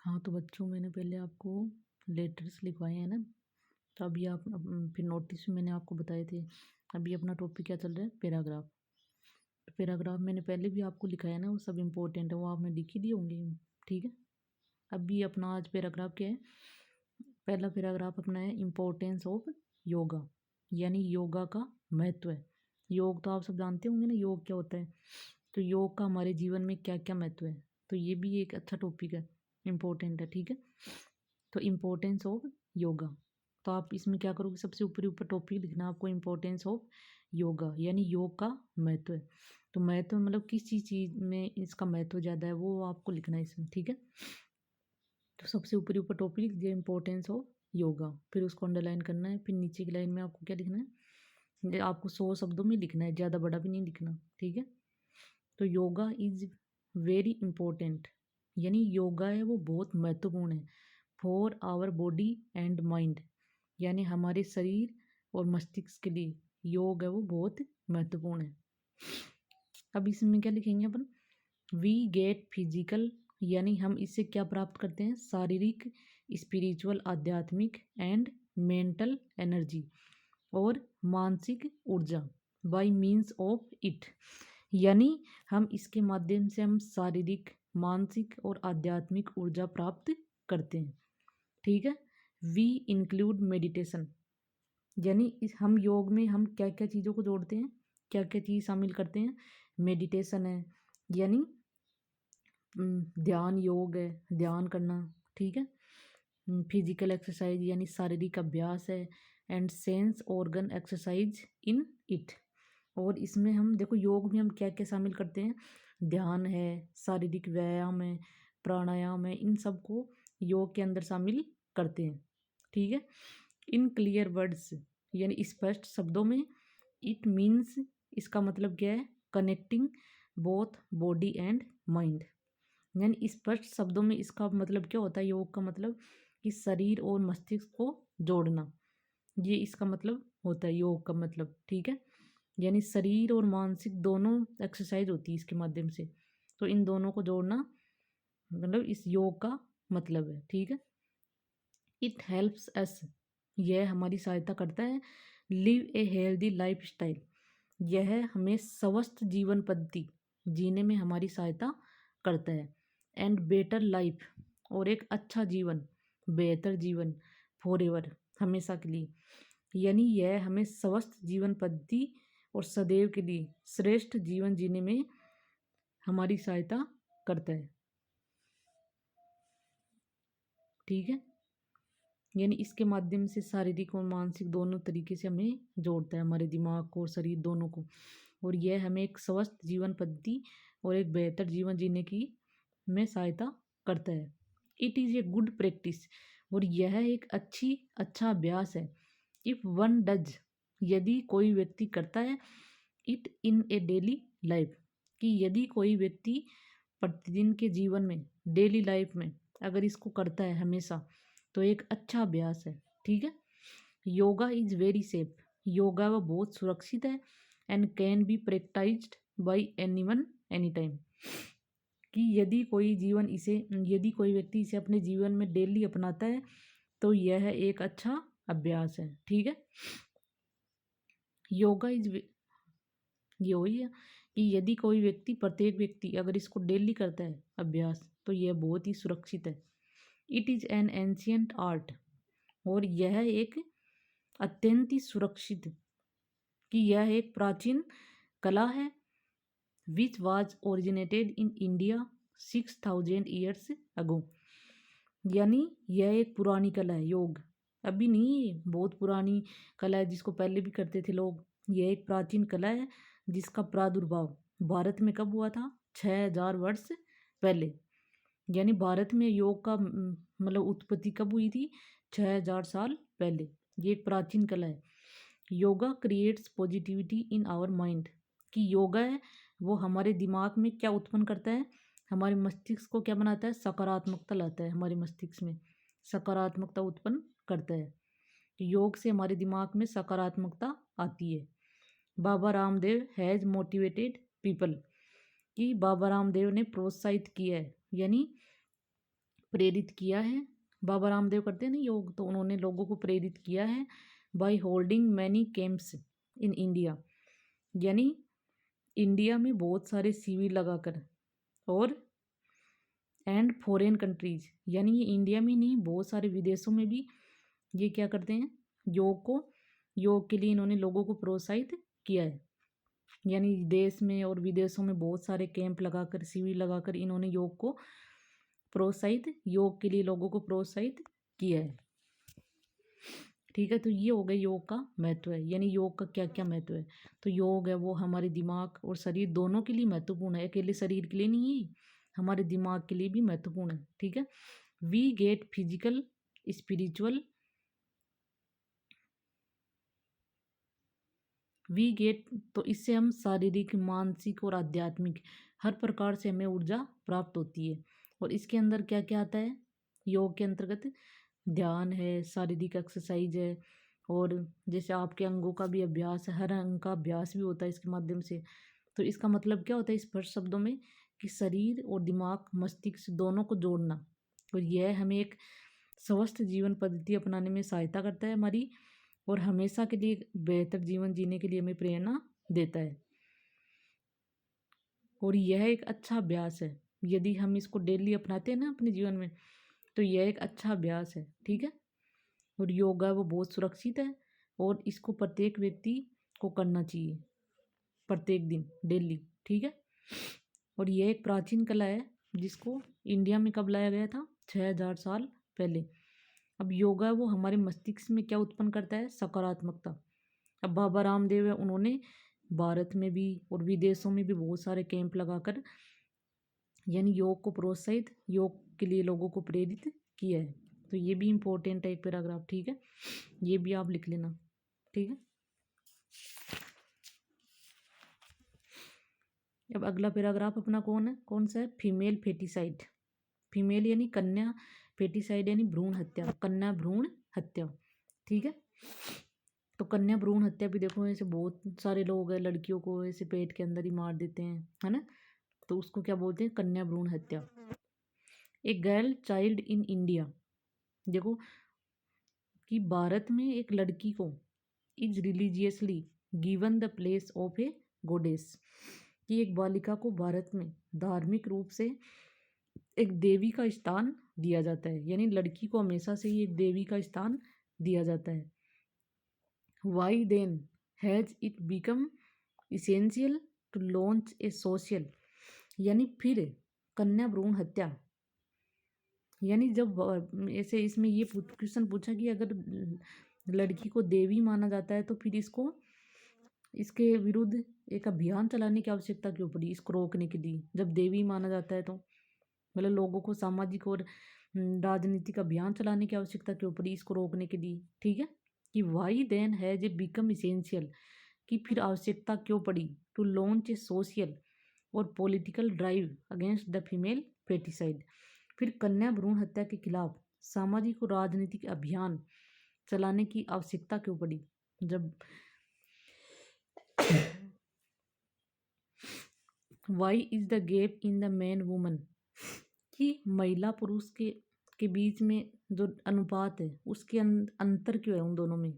हाँ, तो बच्चों मैंने पहले आपको लेटर्स लिखवाए हैं ना, तो अभी आप फिर नोटिस में मैंने आपको बताए थे। अभी अपना टॉपिक क्या चल रहा है, पैराग्राफ। तो पैराग्राफ मैंने पहले भी आपको लिखाया ना, वो सब इम्पोर्टेंट है, वो आपने लिख ही दिए होंगे। ठीक है, अभी अपना आज पैराग्राफ क्या है। पहला पैराग्राफ अपना है इम्पोर्टेंस ऑफ योगा, यानी योगा का महत्व है। योग तो आप सब जानते होंगे ना, योग क्या होता है। तो योग का हमारे जीवन में क्या क्या महत्व है, तो ये भी एक अच्छा टॉपिक है, इम्पोर्टेंट है। ठीक है, तो इम्पोर्टेंस ऑफ योगा, तो आप इसमें क्या करोगे, सबसे ऊपर ऊपर टॉपिक लिखना आपको, इम्पोर्टेंस ऑफ योगा यानी योग का महत्व है। तो महत्व मतलब किस चीज़ में इसका महत्व ज़्यादा है, वो आपको लिखना है इसमें। ठीक है, तो सबसे ऊपर ऊपर टॉपिक लिख दिया, इम्पोर्टेंस ऑफ योगा, फिर उसको अंडरलाइन करना है। फिर नीचे की लाइन में आपको क्या लिखना है, आपको 100 शब्दों में लिखना है, ज़्यादा बड़ा भी नहीं लिखना। ठीक है, तो योगा इज वेरी इम्पोर्टेंट, यानी योगा है वो बहुत महत्वपूर्ण है, for our body and mind, यानी हमारे शरीर और मस्तिष्क के लिए योग है वो बहुत महत्वपूर्ण है। अब इसमें क्या लिखेंगे अपन, वी गेट फिजिकल, यानी हम इससे क्या प्राप्त करते हैं, शारीरिक, स्पिरिचुअल आध्यात्मिक एंड मेंटल एनर्जी, और मानसिक ऊर्जा, बाय मीन्स ऑफ इट, यानी हम इसके माध्यम से हम शारीरिक, मानसिक और आध्यात्मिक ऊर्जा प्राप्त करते हैं। ठीक है, वी इंक्लूड मेडिटेशन, यानी इस हम योग में हम क्या क्या चीज़ों को जोड़ते हैं, क्या क्या चीज़ शामिल करते हैं। मेडिटेशन है, यानी ध्यान, योग है, ध्यान करना। ठीक है, फिजिकल एक्सरसाइज यानी शारीरिक अभ्यास है, and sense organ exercise in it, और इसमें हम देखो योग में हम क्या क्या शामिल करते हैं, ध्यान है, शारीरिक व्यायाम है, प्राणायाम है, इन सब को योग के अंदर शामिल करते हैं। ठीक है, इन क्लियर वर्ड्स, यानी स्पष्ट शब्दों में, इट मीन्स, इसका मतलब क्या है, connecting both body and mind, यानी स्पष्ट शब्दों में इसका मतलब क्या होता है, योग का मतलब कि शरीर और मस्तिष्क को जोड़ना, ये इसका मतलब होता है योग का मतलब। ठीक है, यानी शरीर और मानसिक दोनों एक्सरसाइज होती है इसके माध्यम से, तो इन दोनों को जोड़ना मतलब इस योग का मतलब है। ठीक है, इट हेल्प्स अस, यह हमारी सहायता करता है, live a healthy life style, यह हमें स्वस्थ जीवन पद्धति जीने में हमारी सहायता करता है, एंड बेटर लाइफ, और एक अच्छा जीवन, बेहतर जीवन, फॉर एवर, हमेशा के लिए, यानी यह हमें स्वस्थ जीवन पद्धति और सदैव के लिए श्रेष्ठ जीवन जीने में हमारी सहायता करता है। ठीक है, यानी इसके माध्यम से शारीरिक और मानसिक दोनों तरीके से हमें जोड़ता है, हमारे दिमाग को और शरीर दोनों को, और यह हमें एक स्वस्थ जीवन पद्धति और एक बेहतर जीवन जीने की में सहायता करता है। It is a good practice, और यह एक अच्छा अभ्यास है। इफ वन डज, यदि कोई व्यक्ति करता है, it in A daily life, कि यदि कोई व्यक्ति प्रतिदिन के जीवन में, डेली लाइफ में अगर इसको करता है हमेशा, तो एक अच्छा अभ्यास है। ठीक है, yoga is very safe, yoga वह बहुत सुरक्षित है, and can be practised by anyone any time, कि यदि कोई व्यक्ति इसे अपने जीवन में डेली अपनाता है, तो यह एक अच्छा अभ्यास है। ठीक है, योगा इज, ये वही है कि यदि कोई व्यक्ति, प्रत्येक व्यक्ति अगर इसको डेली करता है अभ्यास, तो यह बहुत ही सुरक्षित है। It is an ancient art, और यह एक अत्यंत ही सुरक्षित, कि यह एक प्राचीन कला है, which was originated in India 6000 years ago, यानी यह एक पुरानी कला है योग, अभी नहीं, ये बहुत पुरानी कला है जिसको पहले भी करते थे लोग। यह एक प्राचीन कला है जिसका प्रादुर्भाव भारत में कब हुआ था, 6000 वर्ष पहले, यानी भारत में योग का मतलब उत्पत्ति कब हुई थी, 6000 साल पहले। ये एक प्राचीन कला है। Yoga creates positivity in our mind, कि योगा है वो हमारे दिमाग में क्या उत्पन्न करता है, हमारे मस्तिष्क को क्या बनाता है, सकारात्मकता लाता है, हमारे मस्तिष्क में सकारात्मकता उत्पन्न करता है। योग से हमारे दिमाग में सकारात्मकता आती है। Baba Ramdev has motivated people, कि बाबा रामदेव ने प्रोत्साहित किया है, यानी प्रेरित किया है। बाबा रामदेव करते हैं ना योग, तो उन्होंने लोगों को प्रेरित किया है by holding many camps in India, यानी इंडिया में बहुत सारे शिविर लगाकर, और एंड फॉरेन कंट्रीज, यानी ये इंडिया में नहीं बहुत सारे विदेशों में भी ये क्या करते हैं, योग के लिए इन्होंने लोगों को प्रोत्साहित किया है। यानी देश में और विदेशों में बहुत सारे कैंप लगाकर, शिविर लगाकर इन्होंने योग के लिए लोगों को प्रोत्साहित किया है। ठीक है, तो ये हो गया योग का महत्व है, यानी योग का क्या क्या महत्व है। तो योग है वो हमारे दिमाग और शरीर दोनों के लिए महत्वपूर्ण है, अकेले शरीर के लिए नहीं है, हमारे दिमाग के लिए भी महत्वपूर्ण है। ठीक है, वी गेट फिजिकल स्पिरिचुअल तो इससे हम शारीरिक, मानसिक और आध्यात्मिक हर प्रकार से हमें ऊर्जा प्राप्त होती है। और इसके अंदर क्या क्या आता है, योग के अंतर्गत ध्यान है, शारीरिक एक्सरसाइज है, और जैसे आपके अंगों का भी अभ्यास है, हर अंग का अभ्यास भी होता है इसके माध्यम से। तो इसका मतलब क्या होता है स्पष्ट शब्दों में, कि शरीर और दिमाग, मस्तिष्क दोनों को जोड़ना, और यह हमें एक स्वस्थ जीवन पद्धति अपनाने में सहायता करता है हमारी, और हमेशा के लिए बेहतर जीवन जीने के लिए हमें प्रेरणा देता है। और यह एक अच्छा अभ्यास है, यदि हम इसको डेली अपनाते हैं ना अपने जीवन में, तो यह एक अच्छा अभ्यास है। ठीक है, और योगा वो बहुत सुरक्षित है, और इसको प्रत्येक व्यक्ति को करना चाहिए प्रत्येक दिन डेली। ठीक है, और यह एक प्राचीन कला है जिसको इंडिया में कब लाया गया था, 6000 साल पहले। अब योगा वो हमारे मस्तिष्क में क्या उत्पन्न करता है, सकारात्मकता। अब बाबा रामदेव है, उन्होंने भारत में भी और विदेशों में भी बहुत सारे कैंप लगाकर यानी योग के लिए लोगों को प्रेरित किया है। तो ये भी इम्पोर्टेंट है एक पैराग्राफ। ठीक है, ये भी आप लिख लेना। ठीक है, अब अगला पैराग्राफ अपना कौन सा है, फीमेल फेटिसाइड। फीमेल यानी कन्या, फेटिसाइड यानी भ्रूण हत्या, कन्या भ्रूण हत्या। ठीक है, तो कन्या भ्रूण हत्या भी देखो, ऐसे बहुत सारे लोग हैं, लड़कियों को ऐसे पेट के अंदर ही मार देते हैं, है ना, तो उसको क्या बोलते हैं, कन्या भ्रूण हत्या। एक गर्ल चाइल्ड इन इंडिया, देखो कि भारत में एक लड़की को is religiously given the place of ए गोडेस, कि एक बालिका को भारत में धार्मिक रूप से एक देवी का स्थान दिया जाता है, यानी लड़की को हमेशा से ही एक देवी का स्थान दिया जाता है। Why then has it become essential to launch a social, यानी फिर कन्या भ्रूण हत्या, यानी जब ऐसे इसमें ये क्वेश्चन पूछा कि अगर लड़की को देवी माना जाता है तो फिर इसके विरुद्ध एक अभियान चलाने की आवश्यकता क्यों पड़ी, इसको रोकने के लिए, जब देवी माना जाता है तो मतलब लोगों को सामाजिक और राजनीतिक अभियान चलाने की आवश्यकता क्यों पड़ी इसको रोकने के लिए। ठीक है, कि why then has a become essential, कि फिर आवश्यकता क्यों पड़ी टू लॉन्च ए सोशल और political drive against the female foeticide, फिर कन्या भ्रूण हत्या के खिलाफ सामाजिक और राजनीतिक अभियान चलाने की आवश्यकता क्यों पड़ी, जब why is the gap in the man woman, कि महिला पुरुष के बीच में जो अनुपात है उसके अंतर क्यों है उन दोनों में,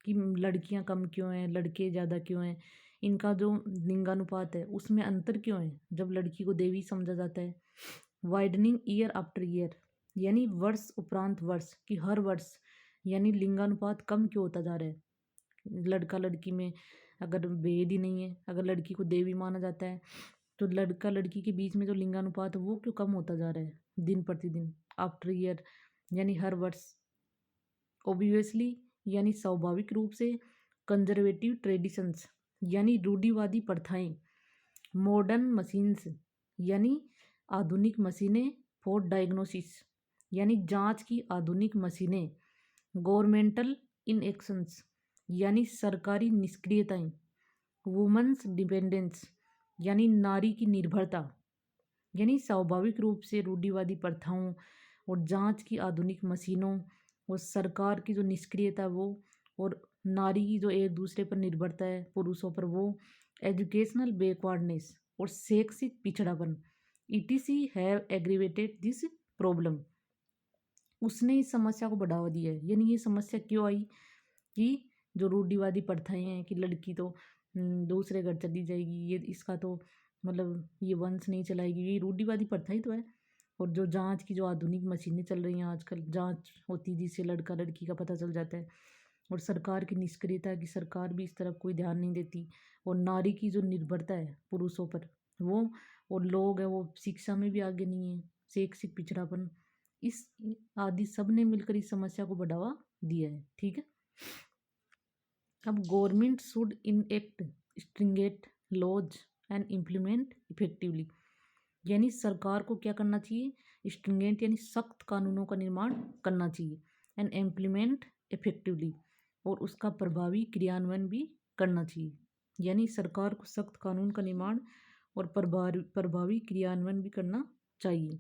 कि लड़कियां कम क्यों हैं, लड़के ज़्यादा क्यों हैं, इनका जो लिंगानुपात है उसमें अंतर क्यों है जब लड़की को देवी समझा जाता है। वाइडनिंग ईयर आफ्टर ईयर, यानी वर्ष उपरांत वर्ष, कि हर वर्ष यानी लिंगानुपात कम क्यों होता जा रहा है, लड़का लड़की में अगर भेद ही नहीं है, अगर लड़की को देवी माना जाता है तो लड़का लड़की के बीच में जो लिंगानुपात है वो क्यों कम होता जा रहा है दिन प्रतिदिन, आफ्टर ईयर यानी हर वर्ष। ओब्वियसली यानी स्वाभाविक रूप से, कंजर्वेटिव ट्रेडिशंस यानी रूढ़िवादी प्रथाएं, मॉडर्न मशीन्स यानी आधुनिक मशीनें, फॉर डायग्नोसिस यानी जांच की आधुनिक मशीनें, गवर्नमेंटल इनएक्शंस यानी सरकारी निष्क्रियताएं, वुमेन्स डिपेंडेंस यानी नारी की निर्भरता, यानी स्वाभाविक रूप से रूढ़िवादी प्रथाओं और जांच की आधुनिक मशीनों और सरकार की जो निष्क्रियता वो, और नारी की जो एक दूसरे पर निर्भरता है पुरुषों पर वो, एजुकेशनल बैकवर्डनेस और शैक्षिक पिछड़ापन, ETC have aggravated this problem, उसने इस समस्या को बढ़ावा दिया है। यानी ये समस्या क्यों आई कि जो रूढ़िवादी प्रथाएं हैं कि लड़की तो दूसरे घर चली जाएगी, ये इसका तो मतलब ये वंश नहीं चलाएगी, ये रूढ़िवादी प्रथा ही तो है। और जो जांच की जो आधुनिक मशीनें चल रही हैं आजकल, जांच होती है जिससे लड़का लड़की का पता चल जाता है। और सरकार की निष्क्रियता है कि सरकार भी इस तरफ कोई ध्यान नहीं देती। और नारी की जो निर्भरता है पुरुषों पर वो, और लोग हैं वो शिक्षा में भी आगे नहीं है, शैक्षिक पिछड़ापन, इस आदि सब ने मिलकर इस समस्या को बढ़ावा दिया है। ठीक है, अब government should enact stringent laws and implement effectively. यानी सरकार को क्या करना चाहिए, स्ट्रिंगेंट यानी सख्त कानूनों का निर्माण करना चाहिए, एंड इम्प्लीमेंट इफेक्टिवली, और उसका प्रभावी क्रियान्वयन भी करना चाहिए। यानी सरकार को सख्त कानून का निर्माण और प्रभावी क्रियान्वयन भी करना चाहिए।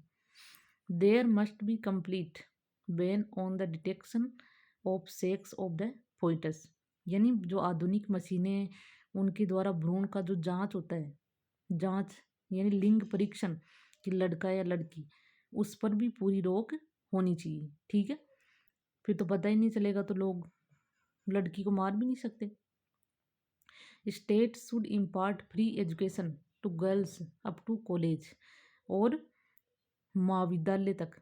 There must be complete ban on the detection of sex of the foetus. यानी जो आधुनिक मशीनें हैं उनके द्वारा भ्रूण का जो जांच होता है, जांच यानी लिंग परीक्षण कि लड़का या लड़की, उस पर भी पूरी रोक होनी चाहिए। ठीक है, फिर तो पता ही नहीं चलेगा तो लोग लड़की को मार भी नहीं सकते। State should impart free education to girls up to college, और महाविद्यालय तक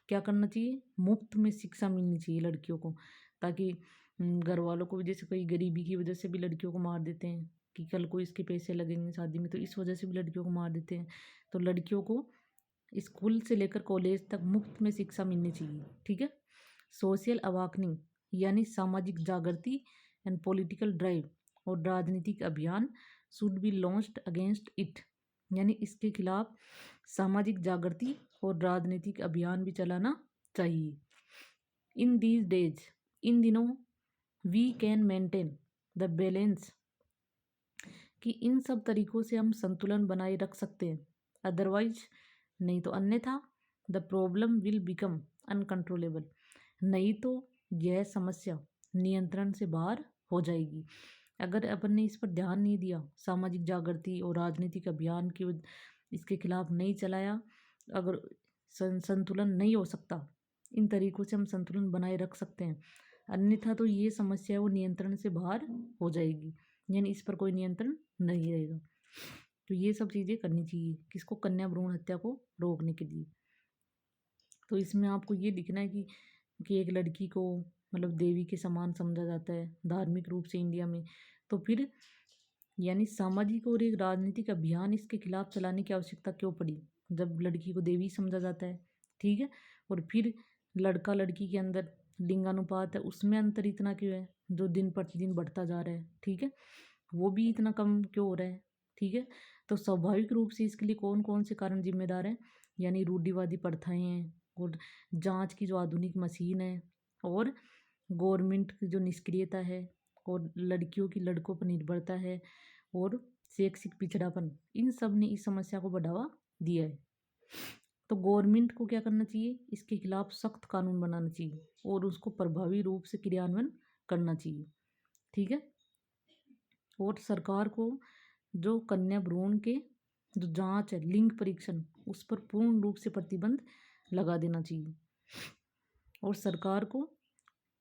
क्या करना चाहिए, मुफ्त में शिक्षा मिलनी चाहिए लड़कियों को, ताकि घर वालों को भी, जैसे कोई गरीबी की वजह से भी लड़कियों को मार देते हैं कि कल को इसके पैसे लगेंगे शादी में, तो इस वजह से भी लड़कियों को मार देते हैं। तो लड़कियों को स्कूल से लेकर कॉलेज तक मुफ्त में शिक्षा मिलनी चाहिए। ठीक है, सोशल अवाकनिंग यानी सामाजिक जागृति एंड पॉलिटिकल ड्राइव, और राजनीतिक अभियान should be launched against it. यानी इसके खिलाफ सामाजिक जागृति और राजनीतिक अभियान भी चलाना चाहिए। इन दीज डेज, इन दिनों, we can maintain the balance, कि इन सब तरीकों से हम संतुलन बनाए रख सकते हैं। अदरवाइज, नहीं तो अन्यथा, the problem will become uncontrollable. नहीं तो यह समस्या नियंत्रण से बाहर हो जाएगी। अगर अपन ने इस पर ध्यान नहीं दिया, सामाजिक जागृति और राजनीतिक अभियान की इसके खिलाफ नहीं चलाया, अगर संतुलन नहीं हो सकता, इन तरीकों से हम संतुलन बनाए रख सकते हैं, अन्यथा तो ये समस्या वो नियंत्रण से बाहर हो जाएगी। यानी इस पर कोई नियंत्रण नहीं रहेगा। तो ये सब चीज़ें करनी चाहिए किसको, कन्या भ्रूण हत्या को रोकने के लिए। तो इसमें आपको ये दिखना है कि एक लड़की को मतलब देवी के समान समझा जाता है धार्मिक रूप से इंडिया में। तो फिर यानी सामाजिक और एक राजनीतिक अभियान इसके खिलाफ चलाने की आवश्यकता क्यों पड़ी, जब लड़की को देवी समझा जाता है। ठीक है, और फिर लड़का लड़की के अंदर लिंगानुपात है, उसमें अंतर इतना क्यों है जो दिन प्रतिदिन बढ़ता जा रहा है। ठीक है, वो भी इतना कम क्यों हो रहा है। ठीक है, तो स्वाभाविक रूप से इसके लिए कौन कौन से कारण जिम्मेदार हैं, यानी रूढ़िवादी प्रथाएं हैं, और जांच की जो आधुनिक मशीन है, और गवर्नमेंट की जो निष्क्रियता है, और लड़कियों की लड़कों पर निर्भरता है, और शैक्षिक पिछड़ापन, इन सब ने इस समस्या को बढ़ावा दिया है। तो गवर्नमेंट को क्या करना चाहिए, इसके खिलाफ सख्त कानून बनाना चाहिए और उसको प्रभावी रूप से क्रियान्वयन करना चाहिए। ठीक है, और सरकार को जो कन्या भ्रूण के जो जांच है, लिंग परीक्षण, उस पर पूर्ण रूप से प्रतिबंध लगा देना चाहिए। और सरकार को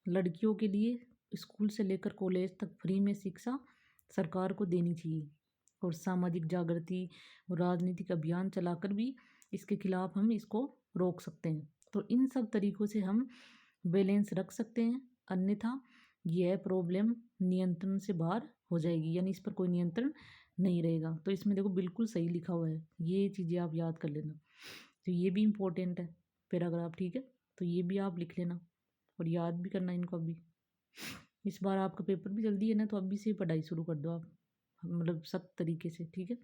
लड़कियों के लिए स्कूल से लेकर कॉलेज तक फ्री में शिक्षा सरकार को देनी चाहिए। और सामाजिक जागृति और राजनीतिक अभियान चलाकर भी इसके खिलाफ हम इसको रोक सकते हैं। तो इन सब तरीक़ों से हम बैलेंस रख सकते हैं, अन्यथा यह प्रॉब्लम नियंत्रण से बाहर हो जाएगी, यानी इस पर कोई नियंत्रण नहीं रहेगा। तो इसमें देखो बिल्कुल सही लिखा हुआ है, ये चीज़ें आप याद कर लेना। तो ये भी इम्पोर्टेंट है पैराग्राफ। ठीक है, तो ये भी आप लिख लेना और याद भी करना इनको अभी। इस बार आपका पेपर भी जल्दी है ना, तो अभी से पढ़ाई शुरू कर दो आप, मतलब सख्त तरीके से। ठीक है।